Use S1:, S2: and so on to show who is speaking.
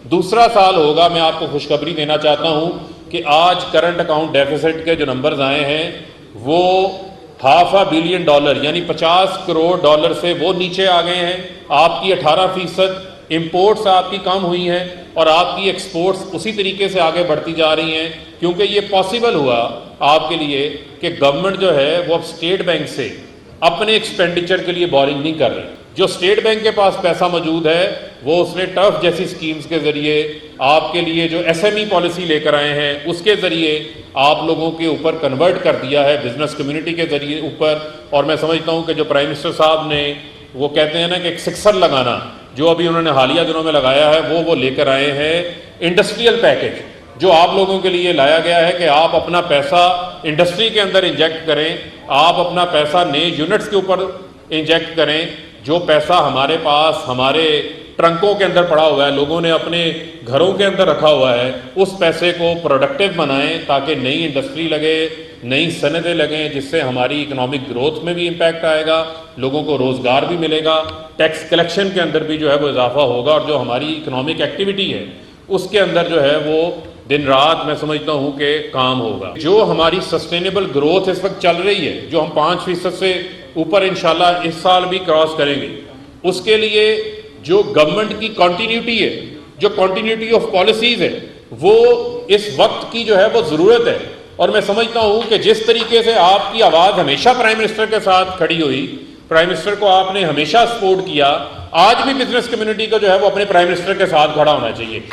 S1: دوسرا سال ہوگا، میں آپ کو خوشخبری دینا چاہتا ہوں کہ آج کرنٹ اکاؤنٹ ڈیفیسٹ کے جو نمبرز آئے ہیں وہ $500 بلین یعنی $50 کروڑ سے وہ نیچے آ گئے ہیں۔ آپ کی 18% امپورٹس آپ کی کم ہوئی ہیں اور آپ کی ایکسپورٹس اسی طریقے سے آگے بڑھتی جا رہی ہیں، کیونکہ یہ پاسبل ہوا آپ کے لیے کہ گورنمنٹ جو ہے وہ اب اسٹیٹ بینک سے اپنے ایکسپینڈیچر کے لیے بورنگ نہیں کر رہی۔ جو اسٹیٹ بینک کے پاس پیسہ موجود ہے وہ اس نے ٹرف جیسی سکیمز کے ذریعے آپ کے لیے جو ایس ایم ای پالیسی لے کر آئے ہیں اس کے ذریعے آپ لوگوں کے اوپر کنورٹ کر دیا ہے، بزنس کمیونٹی کے ذریعے اوپر۔ اور میں سمجھتا ہوں کہ جو پرائم منسٹر صاحب نے وہ کہتے ہیں نا کہ ایک سکسر لگانا، جو ابھی انہوں نے حالیہ دنوں میں لگایا ہے وہ لے کر آئے ہیں انڈسٹریل پیکج، جو آپ لوگوں کے لیے لایا گیا ہے کہ آپ اپنا پیسہ انڈسٹری کے اندر انجیکٹ کریں، آپ اپنا پیسہ نئے یونٹس کے اوپر انجیکٹ کریں۔ جو پیسہ ہمارے پاس ہمارے ٹرنکوں کے اندر پڑا ہوا ہے، لوگوں نے اپنے گھروں کے اندر رکھا ہوا ہے، اس پیسے کو پروڈکٹیو بنائیں تاکہ نئی انڈسٹری لگے، نئی صنعتیں لگیں، جس سے ہماری اکنامک گروتھ میں بھی امپیکٹ آئے گا، لوگوں کو روزگار بھی ملے گا، ٹیکس کلیکشن کے اندر بھی جو ہے وہ اضافہ ہوگا، اور جو ہماری اکنامک ایکٹیویٹی ہے اس کے اندر جو ہے وہ دن رات میں سمجھتا ہوں کہ کام ہوگا۔ جو ہماری سسٹینیبل گروتھ اس وقت چل رہی ہے، جو ہم 5% سے اوپر انشاءاللہ اس سال بھی کراس کریں گے، اس کے لیے جو گورنمنٹ کی کنٹینیوٹی ہے، جو کنٹینیوٹی آف پالیسیز ہے، وہ اس وقت کی جو ہے وہ ضرورت ہے۔ اور میں سمجھتا ہوں کہ جس طریقے سے آپ کی آواز ہمیشہ پرائم منسٹر کے ساتھ کھڑی ہوئی، پرائم منسٹر کو آپ نے ہمیشہ سپورٹ کیا، آج بھی بزنس کمیونٹی کو جو ہے وہ اپنے پرائم منسٹر کے ساتھ کھڑا ہونا چاہیے۔